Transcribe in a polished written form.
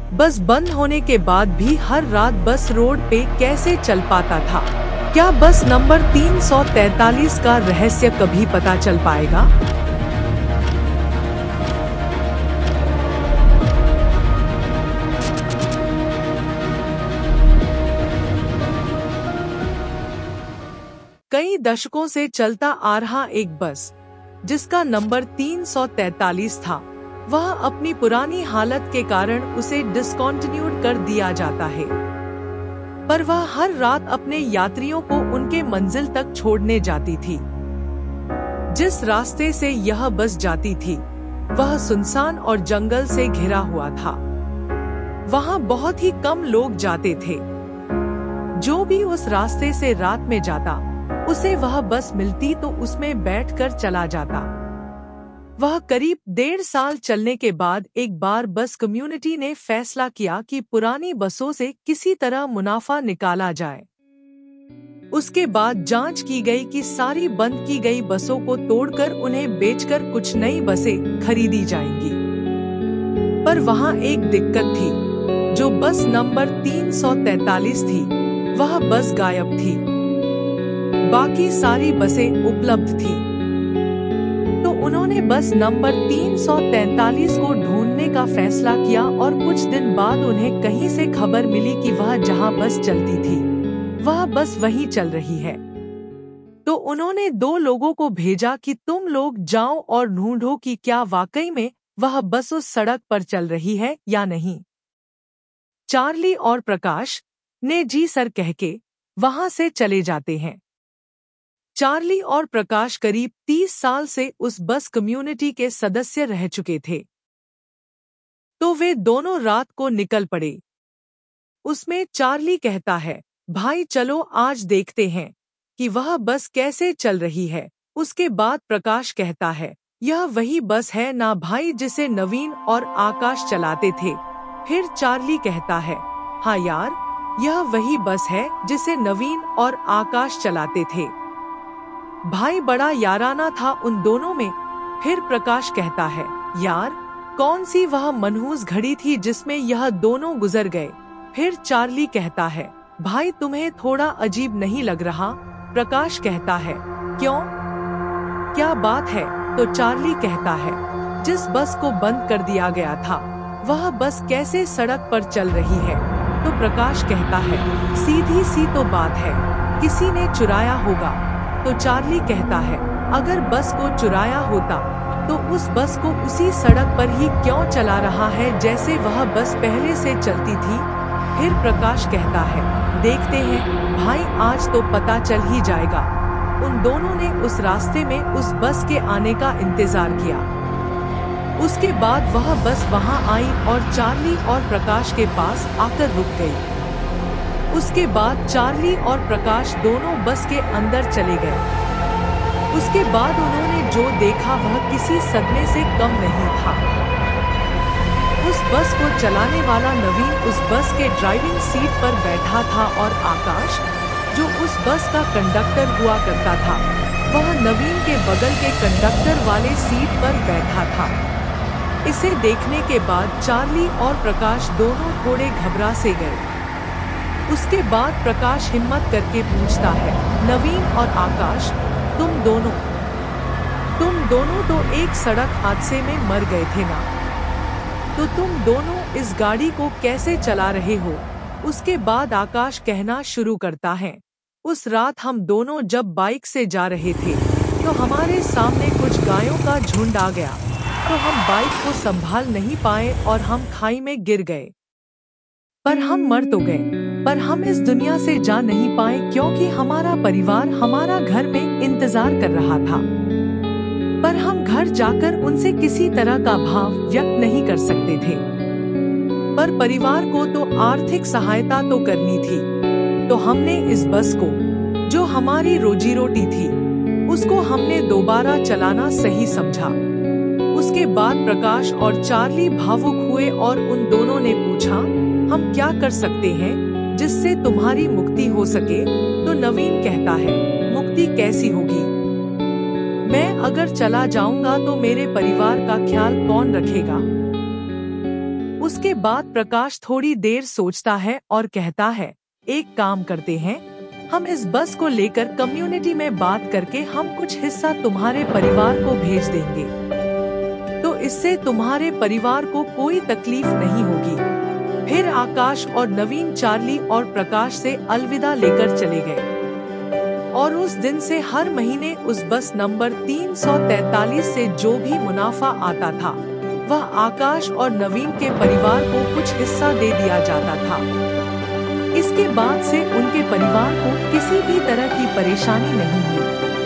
बस बंद होने के बाद भी हर रात बस रोड पे कैसे चल पाता था? क्या बस नंबर 343 का रहस्य कभी पता चल पाएगा? कई दशकों से चलता आ रहा एक बस, जिसका नंबर 343 था, वह अपनी पुरानी हालत के कारण उसे डिस्कंटिन्यूड कर दिया जाता है। पर वह हर रात अपने यात्रियों को उनके मंजिल तक छोड़ने जाती थी। जिस रास्ते से यह बस जाती थी, वह सुनसान और जंगल से घिरा हुआ था। वहां बहुत ही कम लोग जाते थे। जो भी उस रास्ते से रात में जाता, उसे वह बस मिलती तो उसमें बैठकर चला जाता। वह करीब 1.5 साल चलने के बाद एक बार बस कम्युनिटी ने फैसला किया कि पुरानी बसों से किसी तरह मुनाफा निकाला जाए। उसके बाद जांच की गई कि सारी बंद की गई बसों को तोड़कर उन्हें बेचकर कुछ नई बसें खरीदी जाएंगी। पर वहां एक दिक्कत थी। जो बस नंबर 343 थी, वह बस गायब थी। बाकी सारी बसें उपलब्ध थी। तो उन्होंने बस नंबर 343 को ढूंढने का फैसला किया और कुछ दिन बाद उन्हें कहीं से खबर मिली कि वह जहां बस चलती थी, वह बस वहीं चल रही है। तो उन्होंने 2 लोगों को भेजा कि तुम लोग जाओ और ढूंढो कि क्या वाकई में वह बस उस सड़क पर चल रही है या नहीं। चार्ली और प्रकाश ने जी सर कहके वहां से चले जाते हैं। चार्ली और प्रकाश करीब 30 साल से उस बस कम्युनिटी के सदस्य रह चुके थे। तो वे दोनों रात को निकल पड़े। उसमें चार्ली कहता है, भाई चलो आज देखते हैं कि वह बस कैसे चल रही है। उसके बाद प्रकाश कहता है, यह वही बस है ना भाई जिसे नवीन और आकाश चलाते थे। फिर चार्ली कहता है, हाँ यार, यह वही बस है जिसे नवीन और आकाश चलाते थे। भाई बड़ा याराना था उन दोनों में। फिर प्रकाश कहता है, यार कौन सी वह मनहूस घड़ी थी जिसमें यह दोनों गुजर गए। फिर चार्ली कहता है, भाई तुम्हें थोड़ा अजीब नहीं लग रहा? प्रकाश कहता है, क्यों, क्या बात है? तो चार्ली कहता है, जिस बस को बंद कर दिया गया था, वह बस कैसे सड़क पर चल रही है? तो प्रकाश कहता है, सीधी सी तो बात है, किसी ने चुराया होगा। तो चार्ली कहता है, अगर बस को चुराया होता तो उस बस को उसी सड़क पर ही क्यों चला रहा है जैसे वह बस पहले से चलती थी? फिर प्रकाश कहता है, देखते हैं भाई, आज तो पता चल ही जाएगा। उन दोनों ने उस रास्ते में उस बस के आने का इंतजार किया। उसके बाद वह बस वहां आई और चार्ली और प्रकाश के पास आकर रुक गई। उसके बाद चार्ली और प्रकाश दोनों बस के अंदर चले गए। उसके बाद उन्होंने जो देखा वह किसी सदमे से कम नहीं था। उस बस को चलाने वाला नवीन उस बस के ड्राइविंग सीट पर बैठा था और आकाश, जो उस बस का कंडक्टर हुआ करता था, वह नवीन के बगल के कंडक्टर वाले सीट पर बैठा था। इसे देखने के बाद चार्ली और प्रकाश दोनों थोड़े घबरा से गए। उसके बाद प्रकाश हिम्मत करके पूछता है, नवीन और आकाश, तुम दोनों तो एक सड़क हादसे में मर गए थे ना? तो तुम दोनों इस गाड़ी को कैसे चला रहे हो? उसके बाद आकाश कहना शुरू करता है, उस रात हम दोनों जब बाइक से जा रहे थे तो हमारे सामने कुछ गायों का झुंड आ गया, तो हम बाइक को संभाल नहीं पाए और हम खाई में गिर गए। पर हम मर तो गए, पर हम इस दुनिया से जा नहीं पाए क्योंकि हमारा परिवार हमारा घर में इंतजार कर रहा था। पर हम घर जाकर उनसे किसी तरह का भाव व्यक्त नहीं कर सकते थे। पर परिवार को तो आर्थिक सहायता तो करनी थी, तो हमने इस बस को, जो हमारी रोजी रोटी थी, उसको हमने दोबारा चलाना सही समझा। उसके बाद प्रकाश और चार्ली भावुक हुए और उन दोनों ने पूछा, हम क्या कर सकते हैं जिससे तुम्हारी मुक्ति हो सके? तो नवीन कहता है, मुक्ति कैसी होगी? मैं अगर चला जाऊंगा तो मेरे परिवार का ख्याल कौन रखेगा? उसके बाद प्रकाश थोड़ी देर सोचता है और कहता है, एक काम करते हैं, हम इस बस को लेकर कम्युनिटी में बात करके हम कुछ हिस्सा तुम्हारे परिवार को भेज देंगे, तो इससे तुम्हारे परिवार को कोई तकलीफ नहीं होगी। फिर आकाश और नवीन चार्ली और प्रकाश से अलविदा लेकर चले गए और उस दिन से हर महीने उस बस नंबर 343 से जो भी मुनाफा आता था वह आकाश और नवीन के परिवार को कुछ हिस्सा दे दिया जाता था। इसके बाद से उनके परिवार को किसी भी तरह की परेशानी नहीं हुई।